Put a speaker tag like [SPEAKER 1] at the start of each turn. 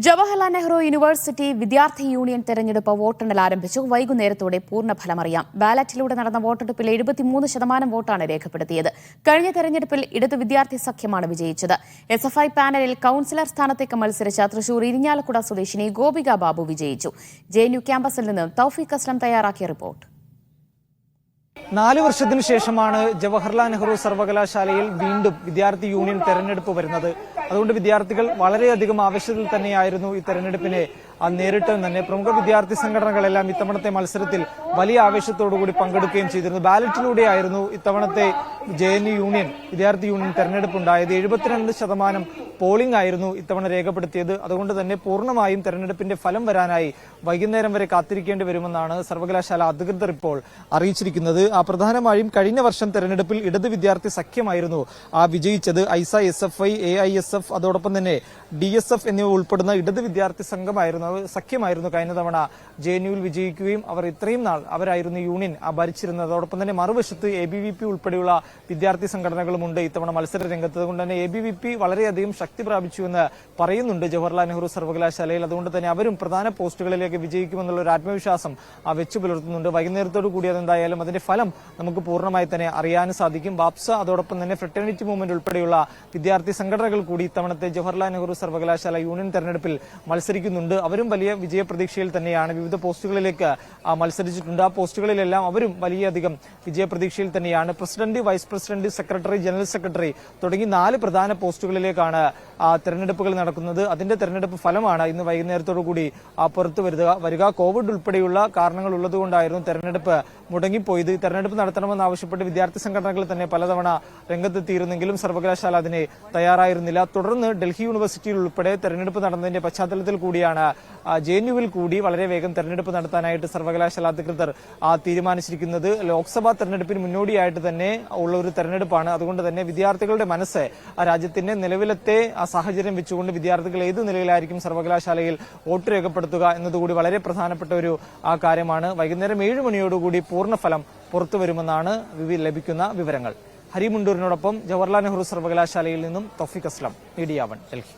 [SPEAKER 1] Jawaharlal Nehru university വിദ്യാർത്ഥി union തെരഞ്ഞെടുപ്പ് വോട്ടെണ്ണൽ ആരംഭിച്ചു. വൈകുന്നേരത്തോടെ പൂർണ്ണഫലമറിയാം. ബാലറ്റിലൂടെ നടന്ന വോട്ടെടുപ്പിൽ 73% വോട്ടാണ് രേഖപ്പെടുത്തിയത്. കഴിഞ്ഞ തെരഞ്ഞെടുപ്പിൽ ഇടതു വിദ്യാർത്ഥി സഖ്യമാണ് വിജയിച്ചത്. SFI പാനലിൽ കൌൺസിലർ സ്ഥാനത്തേക്ക് മത്സരിച്ച തൃശൂർ ഇരിഞ്ഞാലക്കുട സ്വദേശിനി ഗോപിക ബാബു വിജയിച്ചു. JNU ക്യാമ്പസിൽ നിന്ന് തൗഫീഖ് അസ്ലം തയ്യാറാക്കിയ റിപ്പോർട്ട്.
[SPEAKER 2] 4 വർഷത്തിനു ശേഷമാണ് ജവഹർലാൽ നെഹ്റു സർവകലാശാലയിൽ വീണ്ടും വിദ്യാർത്ഥി യൂണിയൻ തെരഞ്ഞെടുപ്പ് വരുന്നത്. അതുകൊണ്ട് വിദ്യാർത്ഥികൾ വളരെയധികം ആവശ്യത്തിൽ തന്നെയായിരുന്നു ഈ തെരഞ്ഞെടുപ്പിനെ നേരിട്ടെന്ന് തന്നെ പ്രമുഖ വിദ്യാർത്ഥി സംഘടനകളെല്ലാം ഇത്തവണത്തെ മത്സരത്തിൽ വലിയ ആവേശത്തോടുകൂടി പങ്കെടുക്കുകയും ചെയ്തിരുന്നു. ബാലറ്റിലൂടെയായിരുന്നു ഇത്തവണത്തെ JNU യൂണിയൻ വിദ്യാർത്ഥി യൂണിയൻ തെരഞ്ഞെടുപ്പ് ഉണ്ടായത്. 72% പോളിംഗ് ആയിരുന്നു ഇത്തവണ രേഖപ്പെടുത്തിയത്. അതുകൊണ്ട് തന്നെ പൂർണ്ണമായും തെരഞ്ഞെടുപ്പിന്റെ ഫലം വരാനായി വൈകുന്നേരം വരെ കാത്തിരിക്കേണ്ടി വരുമെന്നാണ് സർവകലാശാല അധികൃതർ ഇപ്പോൾ അറിയിച്ചിരിക്കുന്നത്. പ്രധാനമായും കഴിഞ്ഞ വർഷം തെരഞ്ഞെടുപ്പിൽ ഇടത് വിദ്യാർത്ഥി സഖ്യമായിരുന്നു വിജയിച്ചത്. ഐസ, SFI, AISF അതോടൊപ്പം തന്നെ DSF എന്നിവ ഉൾപ്പെടുന്ന ഇടത് വിദ്യാർത്ഥി സഖ്യമായിരുന്നു കഴിഞ്ഞ തവണ JNUവിൽ വിജയിക്കുകയും അവർ ഇത്രയും നാൾ അവരായിരുന്നു യൂണിയൻ ഭരിച്ചിരുന്നത്. അതോടൊപ്പം തന്നെ മറുവശത്ത് ABVP ഉൾപ്പെടെയുള്ള വിദ്യാർത്ഥി സംഘടനകളുമുണ്ട് ഇത്തവണ മത്സര രംഗത്ത്. അതുകൊണ്ട് തന്നെ ABVP വളരെയധികം ശക്തി പ്രാപിച്ചുവെന്ന് പറയുന്നുണ്ട് ജവഹർലാൽ നെഹ്റു സർവകലാശാലയിൽ. അതുകൊണ്ട് തന്നെ അവരും പ്രധാന പോസ്റ്റുകളിലേക്ക് വിജയിക്കുമെന്നുള്ള ഒരു ആത്മവിശ്വാസം വെച്ചു പുലർത്തുന്നുണ്ട്. വൈകുന്നേരത്തോടു കൂടി അതെന്തായാലും അതിന്റെ ഫലം നമുക്ക് പൂർണ്ണമായി തന്നെ അറിയാനും സാധിക്കും. ബാപ്സ അതോടൊപ്പം തന്നെ ഫ്രട്ടേണിറ്റി മൂവ്മെന്റ് ഉൾപ്പെടെയുള്ള വിദ്യാർത്ഥി സംഘടനകൾ കൂടി ഇത്തവണത്തെ ജവഹർലാൽ നെഹ്റു സർവകലാശാല യൂണിയൻ തെരഞ്ഞെടുപ്പിൽ മത്സരിക്കുന്നുണ്ട്. അവരും വലിയ വിജയപ്രതീക്ഷയിൽ തന്നെയാണ്. വിവിധ പോസ്റ്റുകളിലേക്ക് മത്സരിച്ചിട്ടുണ്ട്. ആ പോസ്റ്റുകളിലെല്ലാം അവരും വലിയധികം വിജയപ്രതീക്ഷയിൽ തന്നെയാണ്. President, vice president, secretary, general secretary തുടങ്ങി 4 പ്രധാന പോസ്റ്റുകളിലേക്കാണ് തെരഞ്ഞെടുപ്പുകൾ നടക്കുന്നത്. അതിന്റെ തെരഞ്ഞെടുപ്പ് ഫലമാണ് ഇന്ന് വൈകുന്നേരത്തോടു കൂടി പുറത്തു വരിക. കോവിഡ് ഉൾപ്പെടെയുള്ള കാരണങ്ങൾ ഉള്ളതുകൊണ്ടായിരുന്നു തെരഞ്ഞെടുപ്പ് മുടങ്ങിപ്പോയത്. തെരഞ്ഞെടുപ്പ് നടത്തണമെന്നാവശ്യപ്പെട്ട് വിദ്യാർത്ഥി സംഘടനകൾ തന്നെ പലതവണ രംഗത്തെത്തിയിരുന്നെങ്കിലും സർവകലാശാല അതിന് തയ്യാറായിരുന്നില്ല. തുടർന്ന് ഡൽഹി യൂണിവേഴ്സിറ്റിയിൽ ഉൾപ്പെടെ തെരഞ്ഞെടുപ്പ് നടന്നതിന്റെ പശ്ചാത്തലത്തിൽ കൂടിയാണ് JNUവിൽ കൂടി വളരെ വേഗം തെരഞ്ഞെടുപ്പ് നടത്താനായിട്ട് സർവകലാശാല അധികൃതർ തീരുമാനിച്ചിരിക്കുന്നത്. ലോക്സഭാ തെരഞ്ഞെടുപ്പിന് മുന്നോടിയായിട്ട് തന്നെ ഉള്ള ഒരു തെരഞ്ഞെടുപ്പാണ്. അതുകൊണ്ട് തന്നെ വിദ്യാർത്ഥികളുടെ മനസ്സ് രാജ്യത്തിന്റെ നിലവിലത്തെ സാഹചര്യം വെച്ചുകൊണ്ട് വിദ്യാർത്ഥികൾ ഏത് നിലയിലായിരിക്കും സർവകലാശാലയിൽ വോട്ട് രേഖപ്പെടുത്തുക എന്നതുകൂടി വളരെ പ്രധാനപ്പെട്ട ഒരു കാര്യമാണ്. വൈകുന്നേരം 7 മണിയോടുകൂടി പൂർണ്ണഫലം പുറത്തുവരുമെന്നാണ് ലഭിക്കുന്ന വിവരങ്ങൾ. ഹരിമുണ്ടൂരിനോടൊപ്പം ജവഹർലാൽ നെഹ്റു സർവകലാശാലയിൽ നിന്നും തൗഫീഖ് അസ്ലം, മീഡിയ 1, ഡൽഹി.